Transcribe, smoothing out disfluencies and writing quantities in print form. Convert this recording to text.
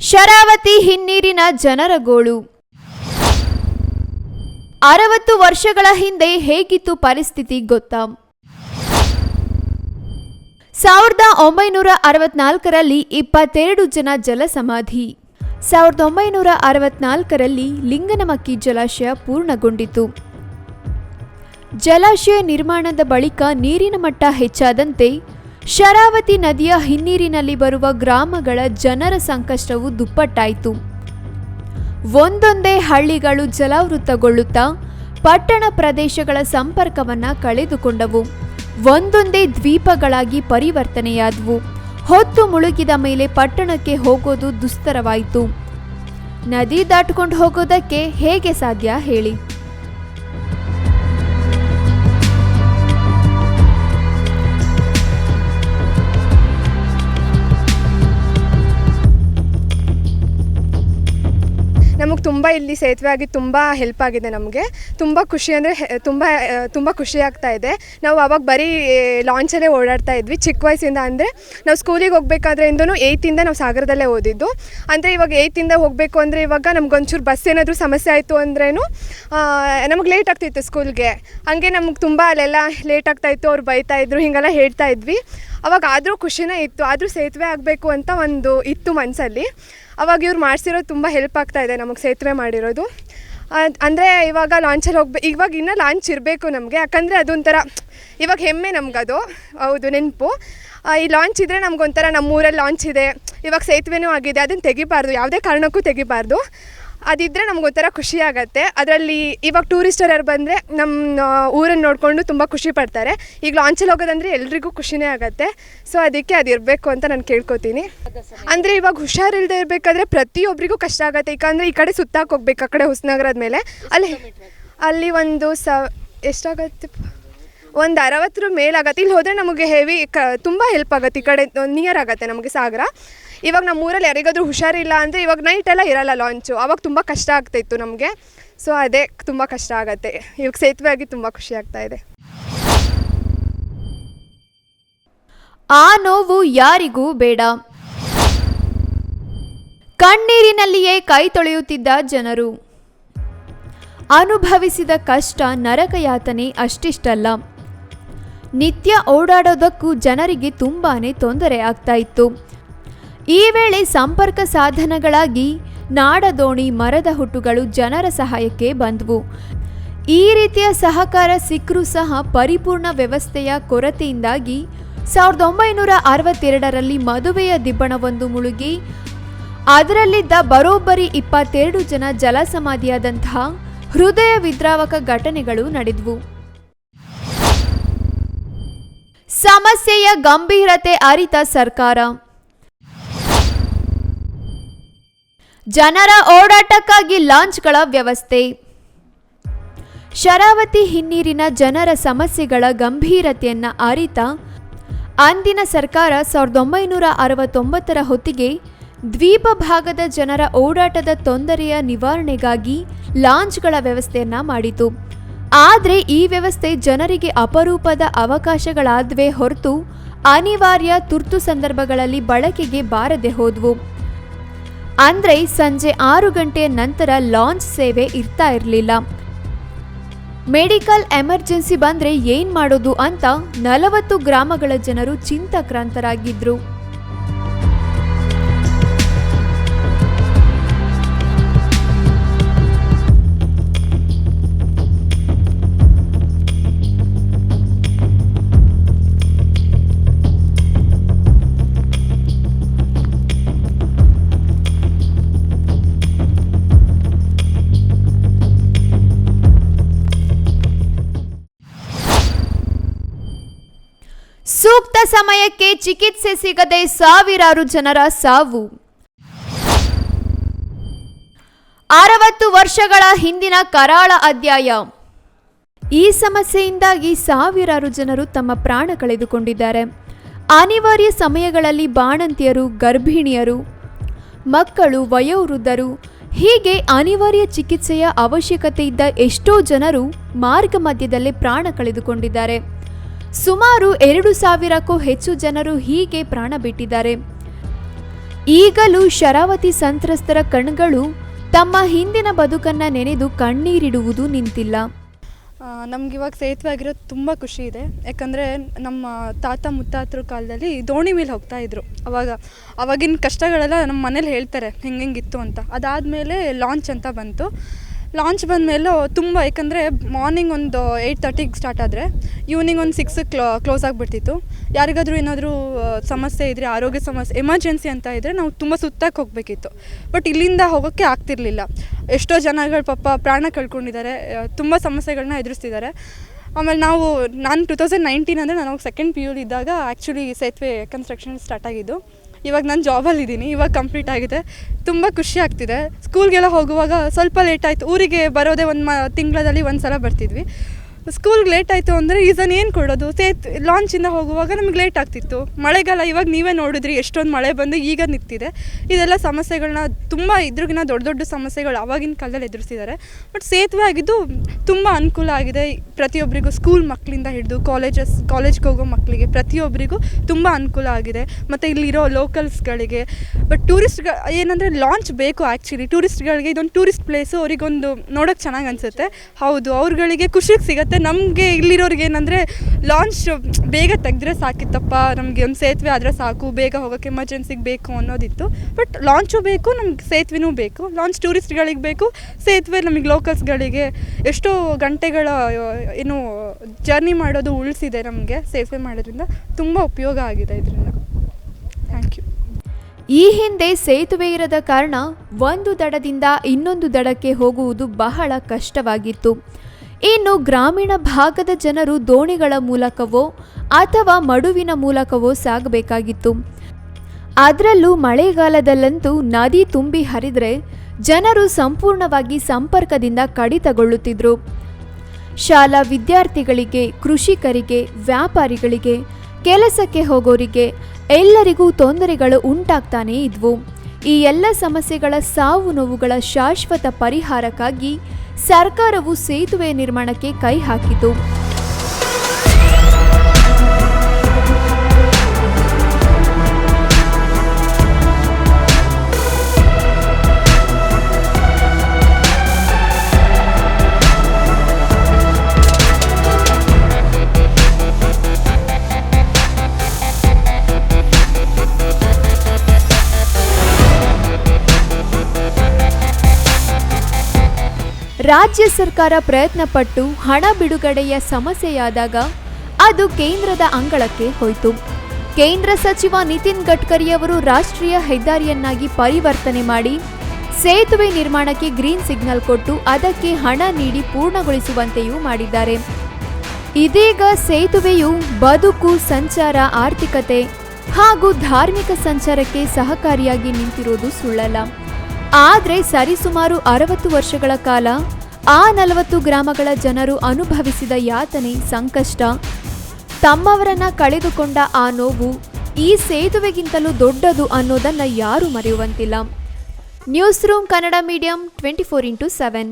ಶರಾವತಿ ಹಿನ್ನೀರಿನ ಜನರ ಗೋಳು. 60 ವರ್ಷಗಳ ಹಿಂದೆ ಹೇಗಿತ್ತು ಪರಿಸ್ಥಿತಿ ಗೊತ್ತಾ? 1964ರಲ್ಲಿ 22 ಜನ ಜಲಸಮಾಧಿ. 1964ರಲ್ಲಿ ಲಿಂಗನಮಕ್ಕಿ ಜಲಾಶಯ ಪೂರ್ಣಗೊಂಡಿತು. ಜಲಾಶಯ ನಿರ್ಮಾಣದ ಬಳಿಕ ನೀರಿನ ಮಟ್ಟ ಹೆಚ್ಚಾದಂತೆ ಶರಾವತಿ ನದಿಯ ಹಿನ್ನೀರಿನಲ್ಲಿ ಬರುವ ಗ್ರಾಮಗಳ ಜನರ ಸಂಕಷ್ಟವು ದುಪ್ಪಟ್ಟಾಯಿತು. ಒಂದೊಂದೇ ಹಳ್ಳಿಗಳು ಜಲಾವೃತಗೊಳ್ಳುತ್ತಾ ಪಟ್ಟಣ ಪ್ರದೇಶಗಳ ಸಂಪರ್ಕವನ್ನು ಕಳೆದುಕೊಂಡವು. ಒಂದೊಂದೇ ದ್ವೀಪಗಳಾಗಿ ಪರಿವರ್ತನೆಯಾದವು. ಹೊತ್ತು ಮುಳುಗಿದ ಮೇಲೆ ಪಟ್ಟಣಕ್ಕೆ ಹೋಗೋದು ದುಸ್ತರವಾಯಿತು. ನದಿ ದಾಟಿಕೊಂಡು ಹೋಗೋದಕ್ಕೆ ಹೇಗೆ ಸಾಧ್ಯ ಹೇಳಿ? ನಮಗೆ ತುಂಬ ಇಲ್ಲಿ ಸೇತುವೆ ಆಗಿ ತುಂಬ ಹೆಲ್ಪ್ ಆಗಿದೆ. ನಮಗೆ ತುಂಬ ಖುಷಿ ಅಂದರೆ ತುಂಬ ಖುಷಿ ಆಗ್ತಾ ಇದೆ. ನಾವು ಅವಾಗ ಬರೀ ಲಾಂಚಲ್ಲೇ ಓಡಾಡ್ತಾ ಇದ್ವಿ ಚಿಕ್ಕ ವಯಸ್ಸಿಂದ. ಅಂದರೆ ನಾವು ಸ್ಕೂಲಿಗೆ ಹೋಗ್ಬೇಕಾದ್ರಿಂದನೂ 8th ನಾವು ಸಾಗರದಲ್ಲೇ ಓದಿದ್ದು. ಅಂದರೆ ಇವಾಗ 8th ಹೋಗಬೇಕು ಅಂದರೆ ಇವಾಗ ನಮ್ಗೊಂಚೂರು ಬಸ್ ಏನಾದರೂ ಸಮಸ್ಯೆ ಆಯಿತು ಅಂದ್ರೂ ನಮಗೆ ಲೇಟ್ ಆಗ್ತಿತ್ತು ಸ್ಕೂಲ್ಗೆ. ಹಾಗೆ ನಮ್ಗೆ ತುಂಬ ಅಲ್ಲೆಲ್ಲ ಲೇಟ್ ಆಗ್ತಾಯಿತ್ತು, ಅವ್ರು ಬೈತಾಯಿದ್ರು, ಹೀಗೆಲ್ಲ ಹೇಳ್ತಾ ಇದ್ವಿ. ಅವಾಗ ಆದರೂ ಖುಷಿನೇ ಇತ್ತು. ಆದರೂ ಸೇತುವೆ ಆಗಬೇಕು ಅಂತ ಒಂದು ಇತ್ತು ಮನಸ್ಸಲ್ಲಿ. ಅವಾಗ ಇವ್ರು ಮಾಡಿಸಿರೋದು ತುಂಬ ಹೆಲ್ಪ್ ಆಗ್ತಾ ಇದೆ ನಮಗೆ, ಸೇತುವೆ ಮಾಡಿರೋದು. ಅಂದರೆ ಇವಾಗ ಲಾಂಚಲ್ಲಿ ಇವಾಗ ಇನ್ನೂ ಲಾಂಚ್ ಇರಬೇಕು ನಮಗೆ, ಯಾಕಂದರೆ ಅದೊಂಥರ ಇವಾಗ ಹೆಮ್ಮೆ ನಮಗದು. ಹೌದು, ನೆನಪು. ಈ ಲಾಂಚ್ ಇದ್ದರೆ ನಮಗೊಂಥರ ನಮ್ಮೂರಲ್ಲಿ ಲಾಂಚ್ ಇದೆ, ಇವಾಗ ಸೇತುವೆನೂ ಆಗಿದೆ, ಅದನ್ನು ತೆಗಿಬಾರ್ದು, ಯಾವುದೇ ಕಾರಣಕ್ಕೂ ತೆಗಿಬಾರ್ದು. ಅದಿದ್ದರೆ ನಮಗೊಂಥರ ಖುಷಿ ಆಗುತ್ತೆ. ಅದರಲ್ಲಿ ಇವಾಗ ಟೂರಿಸ್ಟರ್ ಯಾರು ಬಂದರೆ ನಮ್ಮ ಊರನ್ನು ನೋಡಿಕೊಂಡು ತುಂಬ ಖುಷಿ ಪಡ್ತಾರೆ. ಈಗ ಲಾಂಚಲ್ಲಿ ಹೋಗೋದಂದರೆ ಎಲ್ರಿಗೂ ಖುಷಿನೇ ಆಗುತ್ತೆ. ಸೊ ಅದಕ್ಕೆ ಅದಿರಬೇಕು ಅಂತ ನಾನು ಕೇಳ್ಕೊತೀನಿ. ಅಂದರೆ ಇವಾಗ ಹುಷಾರಿಲ್ಲದೆ ಇರಬೇಕಾದ್ರೆ ಪ್ರತಿಯೊಬ್ಬರಿಗೂ ಕಷ್ಟ ಆಗುತ್ತೆ. ಯಾಕಂದರೆ ಈ ಕಡೆ ಸುತ್ತಾಕೆ ಹೋಗ್ಬೇಕು, ಆ ಕಡೆ ಹೊಸನಗರದ ಮೇಲೆ ಅಲ್ಲಿ ಒಂದು ಎಷ್ಟಾಗತ್ತೆ, ಒಂದು 60 ಮೇಲಾಗತ್ತೆ. ಇಲ್ಲಿ ಹೋದರೆ ನಮಗೆ ತುಂಬ ಹೆಲ್ಪ್ ಆಗುತ್ತೆ. ಈ ಕಡೆ ನಿಯರ್ ಆಗುತ್ತೆ ನಮಗೆ ಸಾಗರ. ಇವಾಗ ನಮ್ಮ ಊರಲ್ಲಿ ಯಾರಿಗಾದ್ರೂ ಹುಷಾರಿಲ್ಲ ಅಂದರೆ ಇವಾಗ ನೈಟೆಲ್ಲ ಇರಲ್ಲ ಲಾಂಚು, ಆವಾಗ ತುಂಬ ಕಷ್ಟ ಆಗ್ತಾಯಿತ್ತು ನಮಗೆ. ಸೊ ಅದೇ ತುಂಬ ಕಷ್ಟ ಆಗುತ್ತೆ. ಇವಾಗ ಸೇತುವೆ ಆಗಿ ತುಂಬ ಖುಷಿ ಆಗ್ತಾ ಇದೆ. ಆ ನೋವು ಯಾರಿಗೂ ಬೇಡ. ಕಣ್ಣೀರಿನಲ್ಲಿಯೇ ಕೈ ತೊಳೆಯುತ್ತಿದ್ದ ಜನರು ಅನುಭವಿಸಿದ ಕಷ್ಟ ನರಕಯಾತನೆ ಅಷ್ಟಿಷ್ಟಲ್ಲ. ನಿತ್ಯ ಓಡಾಡೋದಕ್ಕೂ ಜನರಿಗೆ ತುಂಬಾನೇ ತೊಂದರೆ ಆಗ್ತಾ ಇತ್ತು. ಈ ವೇಳೆ ಸಂಪರ್ಕ ಸಾಧನಗಳಾಗಿ ನಾಡದೋಣಿ, ಮರದ ಹುಟ್ಟುಗಳು ಜನರ ಸಹಾಯಕ್ಕೆ ಬಂದವು. ಈ ರೀತಿಯ ಸಹಕಾರ ಸಿಕ್ಕರೂ ಸಹ ಪರಿಪೂರ್ಣ ವ್ಯವಸ್ಥೆಯ ಕೊರತೆಯಿಂದಾಗಿ 1962ರಲ್ಲಿ ಮದುವೆಯ ದಿಬ್ಬಣವೊಂದು ಮುಳುಗಿ ಅದರಲ್ಲಿದ್ದ ಬರೋಬ್ಬರಿ 22 ಜನ ಜಲಸಮಾಧಿಯಾದಂತಹ ಹೃದಯ ವಿದ್ರಾವಕ ಘಟನೆಗಳು ನಡೆದವು. ಸಮಸ್ಯೆಯ ಗಂಭೀರತೆ ಅರಿತ ಸರ್ಕಾರ ಜನರ ಓಡಾಟಕ್ಕಾಗಿ ಲಾಂಚ್ಗಳ ವ್ಯವಸ್ಥೆ. ಶರಾವತಿ ಹಿನ್ನೀರಿನ ಜನರ ಸಮಸ್ಯೆಗಳ ಗಂಭೀರತೆಯನ್ನು ಅರಿತ ಅಂದಿನ ಸರ್ಕಾರ 1969ರ ಹೊತ್ತಿಗೆ ದ್ವೀಪ ಭಾಗದ ಜನರ ಓಡಾಟದ ತೊಂದರೆಯ ನಿವಾರಣೆಗಾಗಿ ಲಾಂಚ್ಗಳ ವ್ಯವಸ್ಥೆಯನ್ನ ಮಾಡಿತು. ಆದರೆ ಈ ವ್ಯವಸ್ಥೆ ಜನರಿಗೆ ಅಪರೂಪದ ಅವಕಾಶಗಳಾದವೇ ಹೊರತು ಅನಿವಾರ್ಯ ತುರ್ತು ಸಂದರ್ಭಗಳಲ್ಲಿ ಬಳಕೆಗೆ ಬಾರದೆ ಹೋದವು. ಅಂದರೆ ಸಂಜೆ 6 ಗಂಟೆಯ ನಂತರ ಲಾಂಚ್ ಸೇವೆ ಇರ್ತಾ ಇರಲಿಲ್ಲ. ಮೆಡಿಕಲ್ ಎಮರ್ಜೆನ್ಸಿ ಬಂದರೆ ಏನು ಮಾಡೋದು ಅಂತ 40 ಗ್ರಾಮಗಳ ಜನರು ಚಿಂತಾಕ್ರಾಂತರಾಗಿದ್ರು. ಸೂಕ್ತ ಸಮಯಕ್ಕೆ ಚಿಕಿತ್ಸೆ ಸಿಗದೆ ಸಾವಿರಾರು ಜನರ ಸಾವು. 60 ವರ್ಷಗಳ ಹಿಂದಿನ ಕರಾಳ ಅಧ್ಯಾಯ. ಈ ಸಮಸ್ಯೆಯಿಂದಾಗಿ ಸಾವಿರಾರು ಜನರು ತಮ್ಮ ಪ್ರಾಣ ಕಳೆದುಕೊಂಡಿದ್ದಾರೆ. ಅನಿವಾರ್ಯ ಸಮಯಗಳಲ್ಲಿ ಬಾಣಂತಿಯರು, ಗರ್ಭಿಣಿಯರು, ಮಕ್ಕಳು, ವಯೋವೃದ್ಧರು ಹೀಗೆ ಅನಿವಾರ್ಯ ಚಿಕಿತ್ಸೆಯ ಅವಶ್ಯಕತೆ ಇದ್ದ ಎಷ್ಟೋ ಜನರು ಮಾರ್ಗ ಮಧ್ಯದಲ್ಲೇ ಪ್ರಾಣ ಕಳೆದುಕೊಂಡಿದ್ದಾರೆ. ಸುಮಾರು 2,000ಕ್ಕೂ ಹೆಚ್ಚು ಜನರು ಹೀಗೆ ಪ್ರಾಣ ಬಿಟ್ಟಿದ್ದಾರೆ. ಈಗಲೂ ಶರಾವತಿ ಸಂತ್ರಸ್ತರ ಕಣ್ಗಳು ತಮ್ಮ ಹಿಂದಿನ ಬದುಕನ್ನ ನೆನೆದು ಕಣ್ಣೀರಿಡುವುದು ನಿಂತಿಲ್ಲ. ನಮಗಿವಾಗ ಸೇತುವೆ ಆಗಿರೋದು ತುಂಬ ಖುಷಿ ಇದೆ. ಯಾಕಂದರೆ ನಮ್ಮ ತಾತ ಮುತ್ತಾತರ ಕಾಲದಲ್ಲಿ ದೋಣಿ ಮೇಲೆ ಹೋಗ್ತಾಯಿದ್ರು. ಅವಾಗಿನ ಕಷ್ಟಗಳೆಲ್ಲ ನಮ್ಮ ಮನೇಲಿ ಹೇಳ್ತಾರೆ ಹೆಂಗಿತ್ತು ಅಂತ. ಅದಾದಮೇಲೆ ಲಾಂಚ್ ಅಂತ ಬಂತು. ಲಾಂಚ್ ಬಂದಮೇಲೆ ತುಂಬ, ಯಾಕಂದರೆ ಮಾರ್ನಿಂಗ್ ಒಂದು 8:30ಗೆ ಸ್ಟಾರ್ಟ್ ಆದರೆ ಈವ್ನಿಂಗ್ ಒಂದು 6ಕ್ಕೆ ಕ್ಲೋಸ್ ಆಗಿಬಿಡ್ತಿತ್ತು. ಯಾರಿಗಾದರೂ ಏನಾದರೂ ಸಮಸ್ಯೆ ಇದ್ದರೆ, ಆರೋಗ್ಯ ಸಮಸ್ಯೆ, ಎಮರ್ಜೆನ್ಸಿ ಅಂತ ಇದ್ದರೆ ನಾವು ತುಂಬ ಸುತ್ತಕ್ಕೆ ಹೋಗಬೇಕಿತ್ತು. ಬಟ್ ಇಲ್ಲಿಂದ ಹೋಗೋಕ್ಕೆ ಆಗ್ತಿರ್ಲಿಲ್ಲ. ಎಷ್ಟೋ ಜನಗಳು ಪಾಪ ಪ್ರಾಣ ಕಳ್ಕೊಂಡಿದ್ದಾರೆ, ತುಂಬ ಸಮಸ್ಯೆಗಳನ್ನ ಎದುರಿಸ್ತಿದ್ದಾರೆ. ಆಮೇಲೆ ನಾನು 2019 ಅಂದರೆ ನಾನು ಸೆಕೆಂಡ್ PU ಇದ್ದಾಗ ಆ್ಯಕ್ಚುಲಿ ಸೇತುವೆ ಕನ್ಸ್ಟ್ರಕ್ಷನ್ ಸ್ಟಾರ್ಟ್ ಆಗಿದ್ದು. ಇವಾಗ ನಾನು ಜಾಬಲ್ಲಿದ್ದೀನಿ, ಇವಾಗ ಕಂಪ್ಲೀಟ್ ಆಗಿದೆ. ತುಂಬ ಖುಷಿ ಆಗ್ತಿದೆ. ಸ್ಕೂಲ್ಗೆಲ್ಲ ಹೋಗುವಾಗ ಸ್ವಲ್ಪ ಲೇಟ್ ಆಯಿತು. ಊರಿಗೆ ಬರೋದೇ ತಿಂಗಳಲ್ಲಿ ಒಂದು ಸಲ ಬರ್ತಿದ್ವಿ. ಸ್ಕೂಲ್ಗೆ ಲೇಟ್ ಆಯಿತು ಅಂದರೆ ರೀಸನ್ ಏನು ಕೊಡೋದು? ಲಾಂಚಿಂದ ಹೋಗುವಾಗ ನಮಗೆ ಲೇಟ್ ಆಗ್ತಿತ್ತು. ಮಳೆಗಾಲ ಇವಾಗ ನೀವೇ ನೋಡಿದ್ರಿ, ಎಷ್ಟೊಂದು ಮಳೆ ಬಂದು ಈಗ ನಿಂತಿದೆ. ಇದೆಲ್ಲ ಸಮಸ್ಯೆಗಳನ್ನ ತುಂಬ ಇದ್ರಿಗಿನ ದೊಡ್ಡ ಸಮಸ್ಯೆಗಳು ಆವಾಗಿನ ಕಾಲದಲ್ಲಿ ಎದುರಿಸಿದ್ದಾರೆ. ಬಟ್ ಸೇತುವೆ ಆಗಿದ್ದು ತುಂಬ ಅನುಕೂಲ ಆಗಿದೆ. ಪ್ರತಿಯೊಬ್ಬರಿಗೂ, ಸ್ಕೂಲ್ ಮಕ್ಕಳಿಂದ ಹಿಡಿದು ಕಾಲೇಜ್ಗೆ ಹೋಗೋ ಮಕ್ಕಳಿಗೆ ಪ್ರತಿಯೊಬ್ಬರಿಗೂ ತುಂಬ ಅನುಕೂಲ ಆಗಿದೆ. ಮತ್ತು ಇಲ್ಲಿರೋ ಲೋಕಲ್ಸ್ಗಳಿಗೆ. ಬಟ್ ಏನಂದರೆ ಲಾಂಚ್ ಬೇಕು ಆ್ಯಕ್ಚುಲಿ. ಟೂರಿಸ್ಟ್ಗಳಿಗೆ ಇದೊಂದು ಟೂರಿಸ್ಟ್ ಪ್ಲೇಸು, ಅವರಿಗೊಂದು ನೋಡೋಕ್ಕೆ ಚೆನ್ನಾಗಿ ಅನಿಸುತ್ತೆ. ಹೌದು, ಅವ್ರುಗಳಿಗೆ ಖುಷಿಗೆ ಸಿಗುತ್ತೆ. ನಮಗೆ ಇಲ್ಲಿರೋರಿಗೆ ಏನಂದರೆ ಲಾಂಚ್ ಬೇಗ ತೆಗೆದ್ರೆ ಸಾಕಿತ್ತಪ್ಪ, ನಮಗೆ ಒಂದು ಸೇತುವೆ ಆದರೆ ಸಾಕು, ಬೇಗ ಹೋಗೋಕ್ಕೆ ಎಮರ್ಜೆನ್ಸಿಗೆ ಬೇಕು ಅನ್ನೋದಿತ್ತು. ಬಟ್ ಲಾಂಚು ಬೇಕು, ನಮ್ಗೆ ಸೇತುವೆನೂ ಬೇಕು. ಲಾಂಚ್ ಟೂರಿಸ್ಟ್ಗಳಿಗೆ ಬೇಕು, ಸೇತುವೆ ನಮಗೆ ಲೋಕಲ್ಸ್ಗಳಿಗೆ ಎಷ್ಟೋ ಗಂಟೆಗಳ ಜರ್ನಿ ಮಾಡೋದು ಉಳಿಸಿದೆ. ನಮಗೆ ಸೇತುವೆ ಮಾಡೋದ್ರಿಂದ ತುಂಬ ಉಪಯೋಗ ಆಗಿದೆ ಇದರಿಂದ. Thank you. ಈ ಹಿಂದೆ ಸೇತುವೆ ಇರದ ಕಾರಣ ಒಂದು ದಡದಿಂದ ಇನ್ನೊಂದು ದಡಕ್ಕೆ ಹೋಗುವುದು ಬಹಳ ಕಷ್ಟವಾಗಿತ್ತು. ಇನ್ನು ಗ್ರಾಮೀಣ ಭಾಗದ ಜನರು ದೋಣಿಗಳ ಮೂಲಕವೋ ಅಥವಾ ಮಡುವಿನ ಮೂಲಕವೋ ಸಾಗಬೇಕಾಗಿತ್ತು. ಅದರಲ್ಲೂ ಮಳೆಗಾಲದಲ್ಲಂತೂ ನದಿ ತುಂಬಿ ಹರಿದರೆ ಜನರು ಸಂಪೂರ್ಣವಾಗಿ ಸಂಪರ್ಕದಿಂದ ಕಡಿತಗೊಳ್ಳುತ್ತಿದ್ದರು. ಶಾಲಾ ವಿದ್ಯಾರ್ಥಿಗಳಿಗೆ, ಕೃಷಿಕರಿಗೆ, ವ್ಯಾಪಾರಿಗಳಿಗೆ, ಕೆಲಸಕ್ಕೆ ಹೋಗೋರಿಗೆ ಎಲ್ಲರಿಗೂ ತೊಂದರೆಗಳು ಉಂಟಾಗ್ತಾನೇ ಇದ್ವು. ಈ ಎಲ್ಲ ಸಮಸ್ಯೆಗಳ ಸಾವು ನೋವುಗಳ ಶಾಶ್ವತ ಪರಿಹಾರಕ್ಕಾಗಿ ಸರ್ಕಾರವು ಸೇತುವೆ ನಿರ್ಮಾಣಕ್ಕೆ ಕೈ ಹಾಕಿತು. ರಾಜ್ಯ ಸರ್ಕಾರ ಪ್ರಯತ್ನಪಟ್ಟು ಹಣ ಬಿಡುಗಡೆಯ ಸಮಸ್ಯೆಯಾದಾಗ ಅದು ಕೇಂದ್ರದ ಅಂಗಳಕ್ಕೆ ಹೋಯಿತು. ಕೇಂದ್ರ ಸಚಿವ ನಿತಿನ್ ಗಡ್ಕರಿಯವರು ರಾಷ್ಟ್ರೀಯ ಹೆದ್ದಾರಿಯನ್ನಾಗಿ ಪರಿವರ್ತನೆ ಮಾಡಿ ಸೇತುವೆ ನಿರ್ಮಾಣಕ್ಕೆ ಗ್ರೀನ್ ಸಿಗ್ನಲ್ ಕೊಟ್ಟು ಅದಕ್ಕೆ ಹಣ ನೀಡಿ ಪೂರ್ಣಗೊಳಿಸುವಂತೆಯೂ ಮಾಡಿದ್ದಾರೆ. ಇದೀಗ ಸೇತುವೆಯು ಬದುಕು, ಸಂಚಾರ, ಆರ್ಥಿಕತೆ ಹಾಗೂ ಧಾರ್ಮಿಕ ಸಂಚಾರಕ್ಕೆ ಸಹಕಾರಿಯಾಗಿ ನಿಂತಿರುವುದು ಸುಳ್ಳಲ್ಲ. ಆದರೆ ಸರಿಸುಮಾರು 60 ವರ್ಷಗಳ ಕಾಲ ಆ 40 ಗ್ರಾಮಗಳ ಜನರು ಅನುಭವಿಸಿದ ಯಾತನೆ, ಸಂಕಷ್ಟ, ತಮ್ಮವರನ್ನ ಕಳೆದುಕೊಂಡ ಆ ನೋವು ಈ ಸೇತುವೆಗಿಂತಲೂ ದೊಡ್ಡದು ಅನ್ನೋದನ್ನ ಯಾರೂ ಮರೆಯುವಂತಿಲ್ಲ. News room Kannada medium 24x7.